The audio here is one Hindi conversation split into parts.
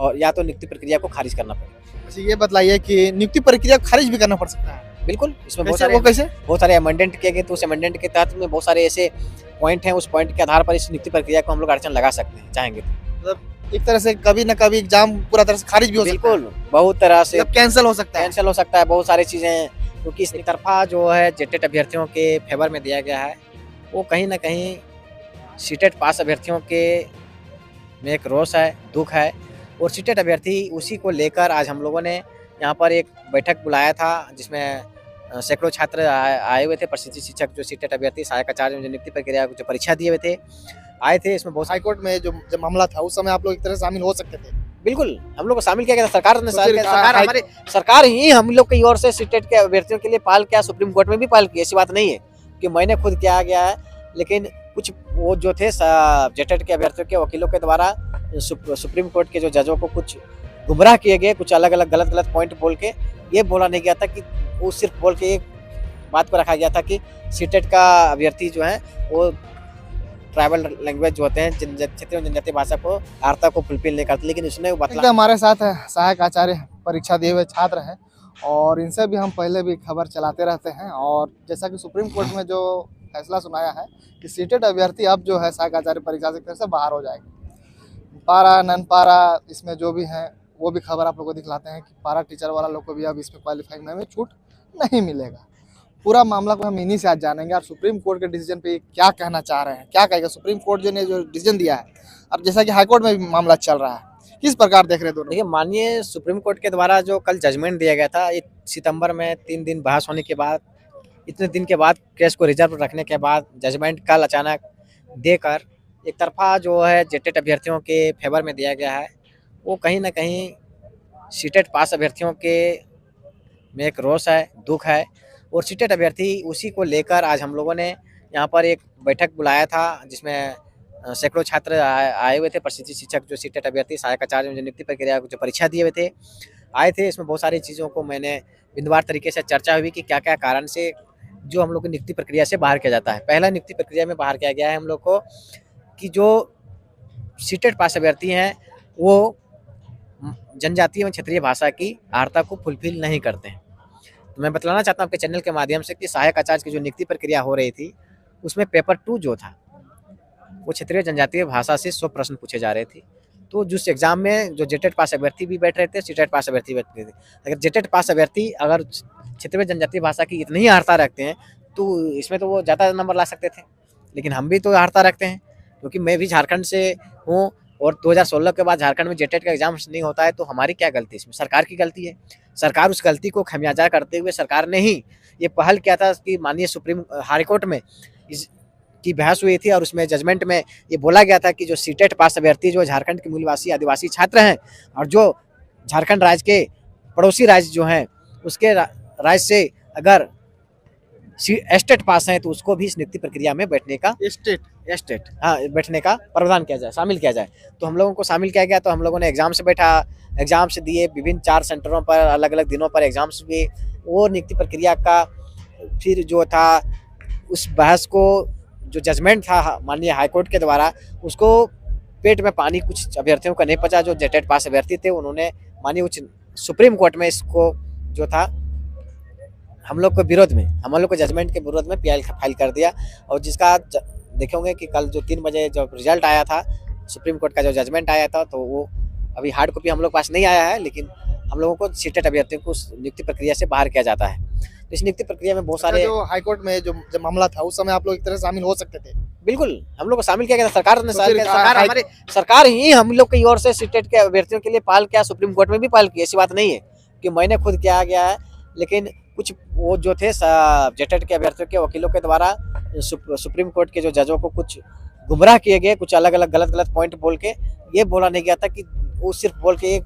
और या तो नियुक्ति प्रक्रिया को खारिज करना पड़े। अच्छा, ये बतलाइए कि नियुक्ति प्रक्रिया को खारिज भी करना पड़ सकता है? बिल्कुल, इसमें कैसे? बहुत सारे अमेंडमेंट किए गए, तो उस अमेंडमेंट के तहत में बहुत सारे ऐसे पॉइंट हैं, उस पॉइंट के आधार पर इस नियुक्ति प्रक्रिया को हम लोग अड़चन लगा सकते हैं, चाहेंगे तो। मतलब एक तरह से कभी न कभी एग्जाम पूरा तरह से खारिज भी हो सकता है। बिल्कुल, बहुत तरह से मतलब कैंसिल हो सकता है। कैंसिल हो सकता है, बहुत सारी चीज़ें, क्योंकि इस तरफ़ा जो है जेटेट अभ्यर्थियों के फेवर में दिया गया है, वो कहीं न कहीं सीटेट पास अभ्यर्थियों के में एक रोष है, दुःख है, और सीटेट अभ्यर्थी उसी को लेकर आज हम लोगों ने यहाँ पर एक बैठक बुलाया था, जिसमें सैकड़ों छात्र आए हुए थे। प्रशिक्षित शिक्षक जो सीटेट अभ्यर्थी सहायक आचार्य जो नियुक्ति प्रक्रिया जो परीक्षा दिए हुए थे, आए थे। इसमें बहुत हाईकोर्ट में जो जब मामला था उस समय आप लोग एक तरह से शामिल हो सकते थे। बिल्कुल, हम लोग को शामिल किया गया था, सरकार ने तो शामिल फिर किया, सरकार हमारे सरकार ही हम लोग की ओर से सीटेट के अभ्यर्थियों के लिए पहल किया, सुप्रीम कोर्ट में भी पहल की, ऐसी बात नहीं है कि मैंने खुद किया गया है, लेकिन कुछ वो जो थे जेटेट के अभ्यर्थियों के वकीलों के द्वारा सुप्रीम कोर्ट के जो जजों को कुछ गुमराह किए गए, कुछ अलग-अलग गलत-गलत पॉइंट बोल के ये बोला नहीं गया था कि वो सिर्फ बोल के एक बात को रखा गया था कि सीटेट का अभ्यर्थी जो है वो ट्राइबल लैंग्वेज जो होते हैं, क्षेत्रीय जनजातीय भाषा को आर्ता को फुलफिल नहीं करते, लेकिन उसने बतला। हमारे साथ सहायक आचार्य परीक्षा दिए हुए छात्र हैं और इनसे भी हम पहले भी खबर चलाते रहते हैं, और जैसा कि सुप्रीम कोर्ट में जो फैसला सुनाया है कि सीटेट अभ्यर्थी अब जो है सहायक आचार्य परीक्षा से बाहर हो जाएगी। पारा नन पारा इसमें जो भी हैं वो भी खबर आप लोग को दिखलाते हैं कि पारा टीचर वाला लोग को भी अब इसमें क्वालिफाई होने में छूट नहीं मिलेगा। पूरा मामला को हम इन्हीं से आज जानेंगे और सुप्रीम कोर्ट के डिसीजन पे क्या कहना चाह रहे हैं, क्या कहेगा सुप्रीम कोर्ट जो ने जो डिसीजन दिया है। अब जैसा कि हाईकोर्ट में भी मामला चल रहा है, किस प्रकार देख रहे हैं दोनों? देखिए, माननीय सुप्रीम कोर्ट के द्वारा जो कल जजमेंट दिया गया था, 1 सितंबर में 3 दिन बहस होने के बाद, इतने दिन के बाद केस को रिजर्व रखने के बाद जजमेंट कल अचानक देकर एक तरफा जो है जेटेट अभ्यर्थियों के फेवर में दिया गया है, वो कहीं न कहीं सीटेट पास अभ्यर्थियों के में एक रोष है, दुःख है, और सीटेट अभ्यर्थी उसी को लेकर आज हम लोगों ने यहाँ पर एक बैठक बुलाया था, जिसमें सैकड़ों छात्र आए हुए थे। प्रशिक्षित शिक्षक जो सीटेट अभ्यर्थी सहायक आचार्य जो नियुक्ति प्रक्रिया जो परीक्षा दिए हुए थे, आए थे। इसमें बहुत सारी चीज़ों को मैंने बिंदुवार तरीके से चर्चा हुई कि क्या-क्या कारण से जो हम लोग को नियुक्ति प्रक्रिया से बाहर किया जाता है। पहला नियुक्ति प्रक्रिया में बाहर किया गया है हम लोग को कि जो सीटेट पास अभ्यर्थी हैं, वो जनजातीय एवं क्षेत्रीय भाषा की आर्ता को फुलफिल नहीं करते हैं। तो मैं बतलाना चाहता हूँ आपके चैनल के माध्यम से कि सहायक आचार्य की जो नियुक्ति प्रक्रिया हो रही थी, उसमें पेपर 2 जो था, वो क्षेत्रीय जनजातीय भाषा से 100 प्रश्न पूछे जा रहे थे। तो जिस एग्जाम में जो जेटेट पास अभ्यर्थी भी बैठ रहे थे, सीटेट पास अभ्यर्थी बैठ रहे थे। अगर जेटेट पास अभ्यर्थी अगर क्षेत्रीय जनजातीय भाषा की इतनी ही आर्ता रखते हैं, तो इसमें तो वो ज़्यादा नंबर ला सकते थे, लेकिन हम भी तो आर्ता रखते हैं, क्योंकि मैं भी झारखंड से हूँ और 2016 के बाद झारखंड में जेटेट का एग्जाम नहीं होता है, तो हमारी क्या गलती है इसमें? सरकार की गलती है। सरकार उस गलती को खमियाजा करते हुए सरकार ने ही ये पहल किया था कि माननीय सुप्रीम हाईकोर्ट में इस की बहस हुई थी, और उसमें जजमेंट में ये बोला गया था कि जो सीटेट पास अभ्यर्थी जो झारखंड के मूलवासी आदिवासी छात्र हैं, और जो झारखंड राज्य के पड़ोसी राज्य जो हैं, उसके राज्य से अगर एस्टेट पास हैं, तो उसको भी इस नियुक्ति प्रक्रिया में बैठने का एस्टेट बैठने का प्रावधान किया जाए, शामिल किया जाए। तो हम लोगों को शामिल किया गया। तो हम लोगों ने एग्जाम से बैठा, एग्जाम से दिए, विभिन्न 4 सेंटरों पर अलग-अलग दिनों पर एग्जाम्स हुए। वो नियुक्ति प्रक्रिया का फिर जो था, उस बहस को जो जजमेंट था माननीय हाईकोर्ट के द्वारा, उसको पेट में पानी कुछ अभ्यर्थियों का नहीं पचा। जो जेटेट पास अभ्यर्थी थे, उन्होंने माननीय उच्च सुप्रीम कोर्ट में इसको जो था हम लोग के विरोध में, हम लोग के जजमेंट के विरोध में पीआई फाइल कर दिया। और जिसका देखेंगे कि कल जो 3 बजे जब रिजल्ट आया था, सुप्रीम कोर्ट का जो जजमेंट आया था, तो वो अभी हार्ड कॉपी हम लोग पास नहीं आया है, लेकिन हम लोगों को सीटेट अभ्यर्थियों को नियुक्ति प्रक्रिया से बाहर किया जाता है। तो इस नियुक्ति प्रक्रिया में बहुत सारे जो हाईकोर्ट में जो मामला था उस समय आप लोग एक तरह से शामिल हो सकते थे। बिल्कुल, हम लोग को शामिल किया गया था, सरकार ने तो सरकार ही हम लोग की ओर से सीटेट के अभ्यर्थियों के लिए पहल किया, सुप्रीम कोर्ट में भी पहल की। ऐसी बात नहीं है कि मैंने खुद किया गया है, लेकिन कुछ वो जो थे जेटेट के अभ्यर्थियों के वकीलों के द्वारा सुप्रीम कोर्ट के जो जजों को कुछ गुमराह किए गए, कुछ अलग-अलग गलत-गलत पॉइंट बोल के ये बोला नहीं गया था कि वो सिर्फ बोल के एक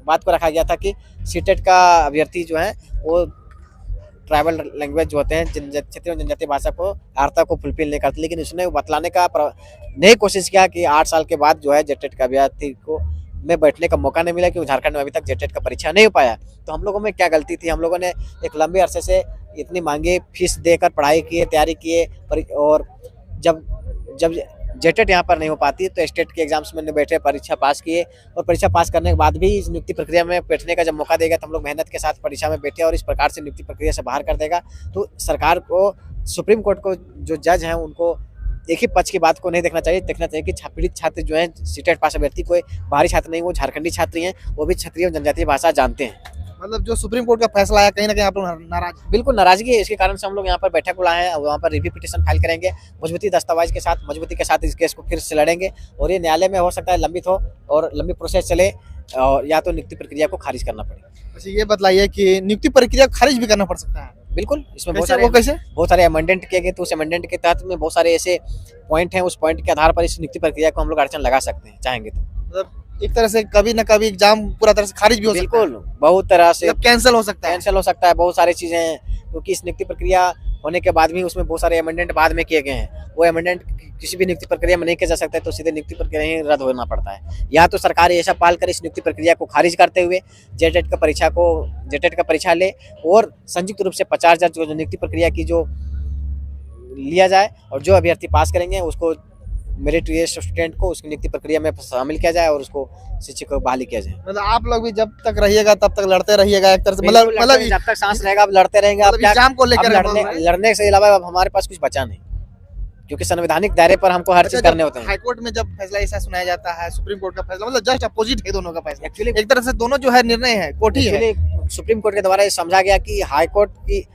बात को रखा गया था कि सीटेट का अभ्यर्थी जो है वो ट्राइबल लैंग्वेज जो होते हैं, क्षेत्रीय जनजातीय भाषा को आर्ता को फुलफिल नहीं करते, लेकिन उसने बतलाने का नहीं कोशिश किया कि 8 साल के बाद जो है जेटेट का अभ्यर्थी को में बैठने का मौका नहीं मिला, क्योंकि झारखंड में अभी तक जेटेट का परीक्षा नहीं हो पाया। तो हम लोगों में क्या गलती थी? हम लोगों ने एक लंबे अरसे से इतनी महंगी फीस देकर पढ़ाई किए, तैयारी किए, और जब जेटेट यहाँ पर नहीं हो पाती, तो स्टेट के एग्जाम्स में बैठे, परीक्षा पास किए, और परीक्षा पास करने के बाद भी इस नियुक्ति प्रक्रिया में बैठने का जब मौका देगा तो हम लोग मेहनत के साथ परीक्षा में बैठे और इस प्रकार से नियुक्ति प्रक्रिया से बाहर कर देगा। तो सरकार को, सुप्रीम कोर्ट को, जो जज हैं उनको एक ही पक्ष की बात को नहीं देखना चाहिए कि पीड़ित छात्र जो हैं, सीटेट पास अभ्यर्थी कोई बाहरी छात्र नहीं, वो झारखंडी छात्र हैं, वो भी क्षेत्रीय और जनजातीय भाषा जानते हैं। मतलब जो सुप्रीम कोर्ट का फैसला है, कहीं ना कहीं आप लोग नाराज हैं। बिल्कुल नाराजगी है, इसके कारण से हम लोग यहाँ पर बैठक बुलाए हैं, वहाँ पर रिव्यू पिटीशन फाइल करेंगे, मजबूती दस्तावेज के साथ, मजबूती के साथ इस केस को फिर से लड़ेंगे, और ये न्यायालय में हो सकता है लंबित हो और लंबी प्रोसेस चले, और या तो नियुक्ति प्रक्रिया को खारिज करना पड़े। अच्छा, ये बताइए कि नियुक्ति प्रक्रिया खारिज भी करना पड़ सकता है? बिल्कुल, इसमें कैसे? बहुत सारे अमेंडमेंट किए गए, तो उस अमेंडमेंट के तहत में बहुत सारे ऐसे पॉइंट हैं, उस पॉइंट के आधार पर इस नियुक्ति प्रक्रिया को हम लोग अड़चन लगा सकते हैं, चाहेंगे तो। मतलब एक तरह से कभी ना कभी एग्जाम पूरा तरह से खारिज भी हो सकता है। बिल्कुल, बहुत तरह से कैंसिल हो सकता है। कैंसिल हो सकता है, बहुत सारी चीजें हैं, क्योंकि इस नियुक्ति प्रक्रिया होने के बाद भी उसमें बहुत सारे अमेंडमेंट बाद में किए गए हैं। वो अमेंडमेंट किसी भी नियुक्ति प्रक्रिया में नहीं किया जा सकता है, तो सीधे नियुक्ति प्रक्रिया ही रद्द होना पड़ता है। या तो सरकार ऐसा पाल कर इस नियुक्ति प्रक्रिया को खारिज करते हुए जेटेट का परीक्षा ले, और संयुक्त रूप से 50,000 जो नियुक्ति प्रक्रिया की जो लिया जाए, और जो अभ्यर्थी पास करेंगे उसको, मेरिटोरियस स्टूडेंट को उसकी नियुक्ति प्रक्रिया में शामिल किया जाए और उसको शिक्षक को बहाली किया जाए। मतलब आप लोग भी जब तक रहिएगा तब तक लड़ते रहिएगा एक तरह से, मतलब जब तक सांस रहेगा आप लड़ते रहेंगे। आप एग्जाम को लेकर लड़ने से अलावा अब हमारे पास कुछ बचा नहीं, क्योंकि संवैधानिक दायरे पर हमको हर चीज करने होते हैं। हाईकोर्ट में जब फैसला ऐसा सुनाया जाता है, सुप्रीम कोर्ट का फैसला, मतलब जस्ट अपोजिट है दोनों का फैसला। एक्चुअली एक तरह से दोनों जो है निर्णय है, कोर्ट ही है। सुप्रीम कोर्ट के द्वारा ये समझा गया कि हाईकोर्ट की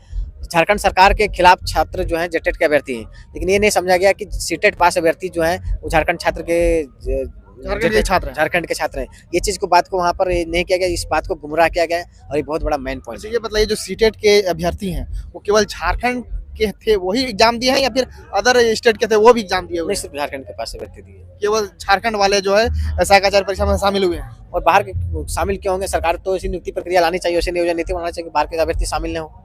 झारखंड सरकार के खिलाफ छात्र जो हैं जेटेट के अभ्यर्थी हैं, लेकिन ये नहीं समझा गया कि सीटेट पास अभ्यर्थी जो हैं वो झारखंड के छात्र हैं। ये चीज को बात को वहाँ पर नहीं किया गया, इस बात को गुमराह किया गया, और ये बहुत बड़ा मेन पॉइंट है। ये बताइए, जो सीटेट के अभ्यर्थी हैं वो केवल झारखंड के थे वही एग्जाम दिए हैं, या फिर अदर स्टेट के थे वो भी एग्जाम दिए हुए? नहीं, सिर्फ झारखंड के पास अभ्यर्थी दिए, केवल झारखंड वाले जो है साहब परीक्षा में शामिल हुए हैं। और बाहर के शामिल क्यों होंगे? सरकार तो ऐसी नियुक्ति प्रक्रिया लानी चाहिए, ऐसी नियोजन नीति बनानी चाहिए कि बाहर के अभ्यर्थी शामिल न हो।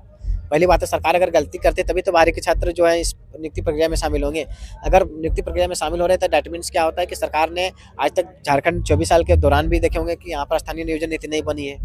पहली बात है, सरकार अगर गलती करते तभी तो बाहर के छात्र जो है इस नियुक्ति प्रक्रिया में शामिल होंगे। अगर नियुक्ति प्रक्रिया में शामिल हो रहे हैं तो दैट मीन्स क्या होता है कि सरकार ने आज तक झारखंड 24 साल के दौरान भी देखे होंगे कि यहाँ पर स्थानीय नियोजन नीति नहीं बनी है,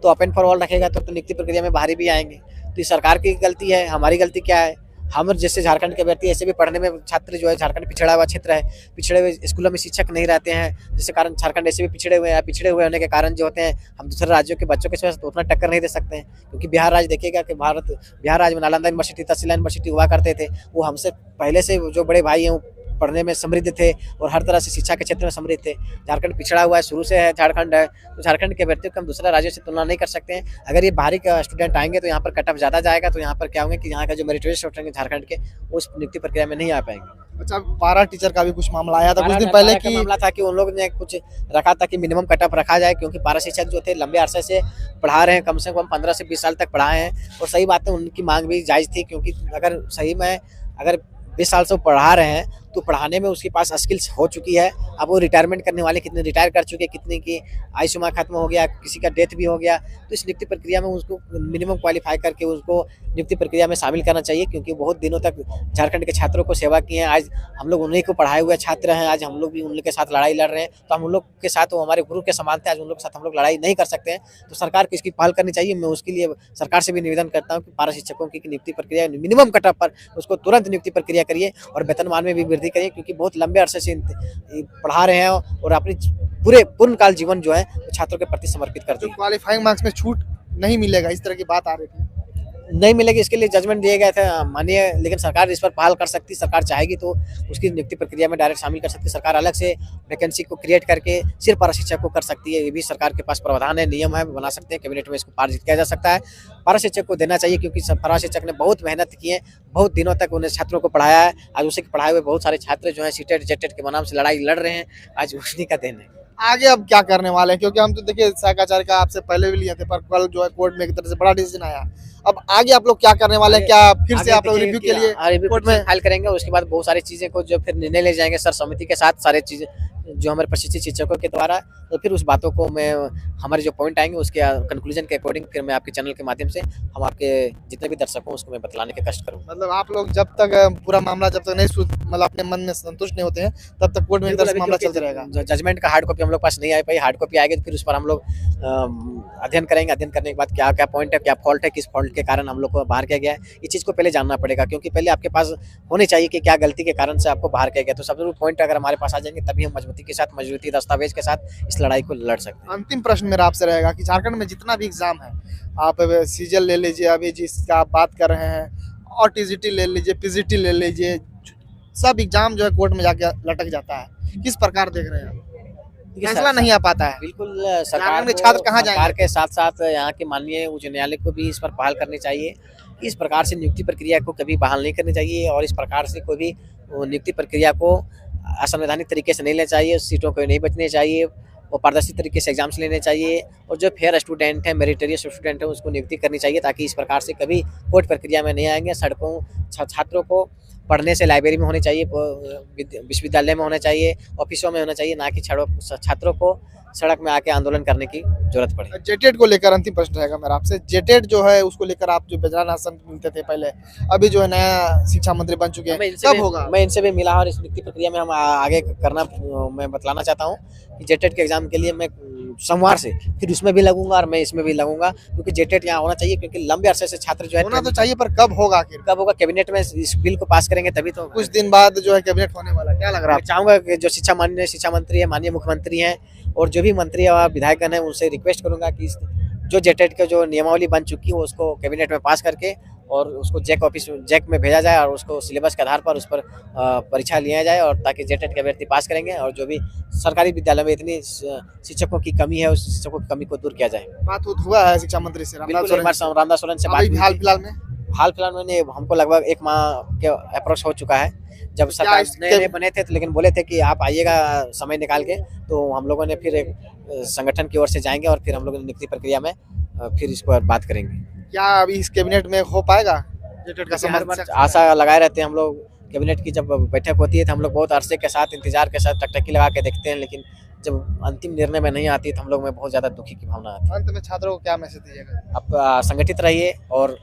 तो ओपन फॉर ऑल रखेगा तो नियुक्ति प्रक्रिया में बाहरी भी आएंगे। तो ये सरकार की गलती है, हमारी गलती क्या है? हम जैसे झारखंड के व्यक्ति ऐसे भी पढ़ने में छात्र जो है, झारखंड पिछड़ा हुआ क्षेत्र है, पिछड़े हुए स्कूलों में शिक्षक नहीं रहते हैं, जिसके कारण झारखंड ऐसे भी पिछड़े हुए होने के कारण जो होते हैं, हम दूसरे राज्यों के बच्चों के साथ उतना टक्कर नहीं दे सकते हैं। क्योंकि बिहार राज्य देखिएगा कि बिहार राज्य में नालंदा यूनिवर्सिटी, तक्षशिला यूनिवर्सिटी हुआ करते थे, वो हमसे पहले से जो बड़े भाई हैं पढ़ने में समृद्ध थे और हर तरह से शिक्षा के क्षेत्र में समृद्ध थे। झारखंड पिछड़ा हुआ है, शुरू से है झारखंड है, तो झारखंड के व्यक्तियों को हम दूसरे राज्यों से तुलना नहीं कर सकते हैं। अगर ये बाहरी का स्टूडेंट आएंगे तो यहाँ पर कट ऑफ ज़्यादा जाएगा, तो यहाँ पर क्या होंगे कि यहाँ का जो मेरिटोरियस स्टूडेंट है झारखंड के, उस नियुक्ति प्रक्रिया में नहीं आ पाएंगे। अच्छा, पारा टीचर का भी कुछ मामला आया था कुछ दिन पहले की मामला था कि उन लोग ने कुछ रखा था कि मिनिमम कट ऑफ रखा जाए, क्योंकि पारा शिक्षक जो थे लंबे अरसे से पढ़ा रहे हैं, कम से कम 15 से 20 साल तक पढ़ाए हैं, और सही बात है उनकी मांग भी जायज़ थी, क्योंकि अगर सही में अगर 20 साल से वो पढ़ा रहे हैं तो पढ़ाने में उसके पास स्किल्स हो चुकी है। अब वो रिटायरमेंट करने वाले कितने रिटायर कर चुके, कितने की आयु सीमा खत्म हो गया, किसी का डेथ भी हो गया, तो इस नियुक्ति प्रक्रिया में उसको मिनिमम क्वालिफाई करके उसको नियुक्ति प्रक्रिया में शामिल करना चाहिए, क्योंकि बहुत दिनों तक झारखंड के छात्रों को सेवा की है। आज हम लोग उन्हीं को पढ़ाए हुए छात्र हैं, आज हम लोग भी उन लोग के साथ लड़ाई लड़ रहे हैं, तो हम उन लोग के साथ वो हमारे गुरु के समान थे, आज उन लोग के साथ हम लोग लड़ाई नहीं कर सकते हैं। तो सरकार को इसकी पहल करनी चाहिए। मैं उसके लिए सरकार से भी निवेदन करता हूँ कि पारा शिक्षकों की नियुक्ति प्रक्रिया मिनिमम कट ऑफ पर उसको तुरंत नियुक्ति प्रक्रिया करिए और वेतनमान में भी वृद्धि करिए, क्योंकि बहुत लंबे अरसे से पढ़ा रहे हैं और अपनी पूरे पूर्णकाल जीवन जो है छात्रों के प्रति समर्पित करते हैं। क्वालिफाइंग मार्क्स में छूट नहीं मिलेगा, इस तरह की बात आ रही थी। नहीं मिलेगी, इसके लिए जजमेंट दिए गए थे मानिए, लेकिन सरकार इस पर पहल कर सकती, सरकार चाहेगी तो उसकी नियुक्ति प्रक्रिया में डायरेक्ट शामिल कर सकती। सरकार अलग से वैकेंसी को क्रिएट करके सिर्फ पारा शिक्षक को कर सकती है, ये भी सरकार के पास प्रावधान है, नियम है, बना सकते हैं, कैबिनेट में इसको पारित किया जा सकता है। पारा शिक्षक को देना चाहिए, क्योंकि पारा शिक्षक ने बहुत मेहनत की है, बहुत दिनों तक उन्हें छात्रों को पढ़ाया है। आज उसी के पढ़ाए हुए बहुत सारे छात्र जो है सीटेट जेटेट के नाम से लड़ाई लड़ रहे हैं, आज उसी का देन है। आगे अब क्या करने वाले हैं? क्योंकि हम तो देखिए साकाचार्य का आपसे पहले भी लिए थे, पर कल जो है कोर्ट में एक तरह से बड़ा डिसीजन आया। अब आगे आप लोग क्या करने वाले हैं? क्या फिर से आप लोग रिव्यू के लिए कोर्ट में फाइल करेंगे? उसके बाद बहुत सारी चीजें को जो फिर निर्णय ले जाएंगे सर समिति के साथ, सारे चीजें जो हमारे प्रशिक्षित शिक्षकों के द्वारा, तो फिर उस बातों को मैं हमारे जो पॉइंट आएंगे उसके कंक्लूजन के अकॉर्डिंग फिर मैं आपके चैनल के माध्यम से हम आपके जितने भी दर्शक हों उसको मैं बतलाने के कष्ट करूँगा। मतलब आप लोग जब तक पूरा मामला जब तक नहीं मतलब अपने मन में संतुष्ट नहीं होते हैं तब तक कोर्ट में एक तरह से मामला चलता रहेगा। जजमेंट का हार्ड कॉपी हम लोग पास नहीं आ पाई, हार्ड कॉपी आएगी तो फिर उस पर हम लोग अध्ययन करेंगे। अध्ययन करने के बाद क्या क्या पॉइंट है, क्या फॉल्ट है, किस फॉल्ट के कारण हम लोग को बाहर किया गया है, इस चीज़ को पहले जानना पड़ेगा। क्योंकि पहले आपके पास होनी चाहिए कि क्या गलती के कारण से आपको बाहर किया गया। तो सबसे पॉइंट अगर हमारे पास आ जाएंगे तभी हम मजबूती के साथ, मजबूती दस्तावेज के साथ इस लड़ाई को लड़ सकते हैं। अंतिम प्रश्न मेरा आपसे रहेगा कि झारखंड में जितना भी एग्जाम है, आप सीजल ले लीजिए, अभी जिसका आप बात कर रहे हैं, और टीजीटी ले लीजिए, पीजीटी ले लीजिए, सब एग्जाम जो है कोर्ट में जाके लटक जाता है। किस प्रकार देख रहे हैं? फैसला नहीं आ पाता है। बिल्कुल सरकार के छात्र कहाँ जाएंगे? सरकार के साथ साथ यहाँ के माननीय उच्च न्यायालय को भी इस पर पहल करनी चाहिए। इस प्रकार से नियुक्ति प्रक्रिया को कभी बहाल नहीं करनी चाहिए और इस प्रकार से कोई भी नियुक्ति प्रक्रिया को असंवैधानिक तरीके से नहीं लेना चाहिए, सीटों को नहीं बचने चाहिए और पारदर्शी तरीके से एग्जाम्स लेने चाहिए और जो फेयर स्टूडेंट है, मेरिटोरियस स्टूडेंट है, उसको नियुक्ति करनी चाहिए ताकि इस प्रकार से कभी कोर्ट प्रक्रिया में नहीं आएंगे। सड़कों छात्रों को पढ़ने से लाइब्रेरी में होनी चाहिए, विश्वविद्यालय में होना चाहिए, ऑफिसों में होना चाहिए, ना कि छात्रों को सड़क में आके आंदोलन करने की जरूरत पड़े। जेटेट को लेकर अंतिम प्रश्न रहेगा मेरा आपसे। जेटेट जो है उसको लेकर आप जो बेजरान आसन मिलते थे पहले, अभी जो है नया शिक्षा मंत्री बन चुके हैं, कब होगा? मैं इनसे भी मिला और इस नियुक्ति प्रक्रिया में हम आगे करना मैं बतलाना चाहता हूँ कि जेटेट के एग्जाम के लिए मैं सोमवार से फिर उसमें भी लगूंगा और मैं इसमें भी लगूंगा क्योंकि जेटेट यहाँ होना चाहिए। क्योंकि लंबे अरसे से छात्र जो है होना तो चाहिए, पर कब होगा आखिर? कब होगा? कैबिनेट में इस बिल को पास करेंगे तभी तो। कुछ दिन बाद जो है कैबिनेट होने वाला, क्या लग रहा है? मैं चाहूंगा कि जो शिक्षा मंत्री है, माननीय मुख्यमंत्री हैं और जो भी मंत्री और विधायकगण हैं उनसे रिक्वेस्ट करूंगा कि जो जेटेट के जो नियमावली बन चुकी है उसको कैबिनेट में पास करके और उसको जैक में भेजा जाए और उसको सिलेबस के आधार पर उस पर परीक्षा लिया जाए और ताकि जेटेट के अभ्यर्थी पास करेंगे और जो भी सरकारी विद्यालय में इतनी शिक्षकों की कमी है उस शिक्षकों की कमी को दूर किया जाए। बात हुआ है शिक्षा मंत्री से? रामदास सोरेन से बात हाल फिलहाल में हमको लगभग 1 माह के अप्रोच हो चुका है। जब सरकार नए बने थे तो लेकिन बोले थे कि आप आइएगा समय निकाल के, तो हम लोगों ने फिर एक संगठन की ओर से जाएंगे और फिर हम लोग नियुक्ति प्रक्रिया में फिर इस पर बात करेंगे। क्या अभी इस कैबिनेट में हो पाएगा जेटेट का समर्थन? आशा लगाए रहते हैं हम लोग। कैबिनेट की जब बैठक होती है तो हम लोग बहुत अरसे के साथ इंतजार के साथ टकटकी लगा के देखते हैं, लेकिन जब अंतिम निर्णय में नहीं आती तो हम लोग में बहुत ज़्यादा दुखी की भावना आती है। अंत में छात्रों को क्या मैसेज दीजिएगा? आप संगठित रहिए और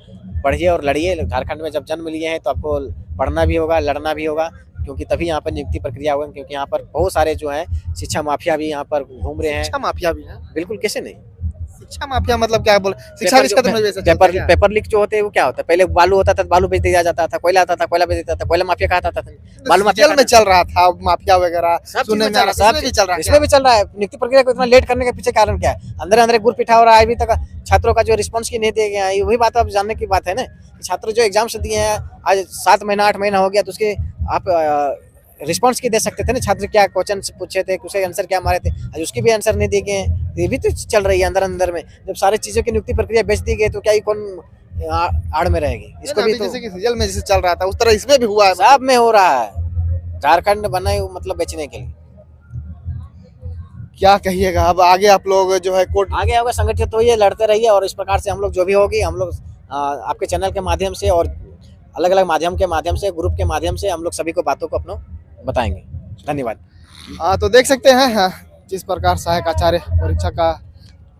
पढ़िए और लड़िए। झारखंड में जब जन्म लिए हैं तो आपको पढ़ना भी होगा, लड़ना भी होगा, क्योंकि तभी यहाँ पर नियुक्ति प्रक्रिया होगी। क्योंकि यहाँ पर बहुत सारे जो हैं शिक्षा माफिया भी यहाँ पर घूम रहे हैं। शिक्षा माफिया भी है? बिल्कुल, कैसे नहीं। शिक्षा माफिया मतलब क्या बोले? शिक्षा पेपर लीक जो होते हैं वो क्या होता है? पहले बालू होता था, बालू बेच दिया जाता था, कोयला आता था, कोयला बेच देता था, कोयला माफिया कहा जाता था। बालू माफिया में चल रहा था, माफिया वगैरह सुनने में आ रहा है, इसमें भी चल रहा है। नियुक्ति प्रक्रिया को इतना लेट करने के पीछे कारण क्या है? अंदर गुड़ पिठा हो रहा है, अभी तक छात्रों का जो रिस्पॉन्स की नहीं दिया गया है। वही बात आप जानने की बात है ना, छात्र जो एग्जाम्स दिए हैं आज 7 महीना 8 महीना हो गया, तो उसके आप रिस्पॉन्स की दे सकते थे ना। छात्र क्या क्वेश्चन पूछे थे, उसके आंसर क्या मारे थे, आज उसकी भी आंसर नहीं दिए गए हैं। ये भी तो चल रही है अंदर में। जब सारी चीजों की नियुक्ति प्रक्रिया बेच दी गई तो क्या कौन आड़ में रहेगी? इसको भी तो जैसे कि सीजल में जैसे चल रहा था उस तरह इसमें भी हुआ है। सब में हो रहा है। झारखंड बना मतलब बेचने के लिए। क्या कहिएगा अब आगे? आप लोग जो है कोर्ट आगे होगा, संगठित होइए, लड़ते रहिए और इस प्रकार से हम लोग जो भी होगी हम लोग आपके चैनल के माध्यम से और अलग अलग माध्यम के माध्यम से, ग्रुप के माध्यम से हम लोग सभी को बातों को अपना बताएंगे। धन्यवाद। तो देख सकते हैं जिस प्रकार सहायक आचार्य परीक्षा का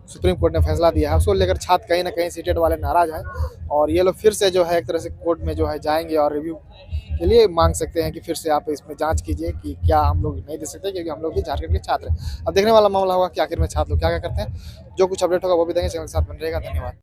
सुप्रीम कोर्ट ने फैसला दिया है उसको लेकर छात्र कहीं ना कहीं सीटेट वाले नाराज हैं और ये लोग फिर से जो है एक तरह से कोर्ट में जो है जाएंगे और रिव्यू के लिए मांग सकते हैं कि फिर से आप इसमें जांच कीजिए कि क्या हम लोग नहीं दे सकते, क्योंकि हम लोग भी झारखंड के छात्र हैं। अब देखने वाला मामला होगा कि आखिर में छात्र लोग क्या क्या करते हैं। जो कुछ अपडेट होगा वो भी देंगे, चैनल के साथ बन रहेगा। धन्यवाद।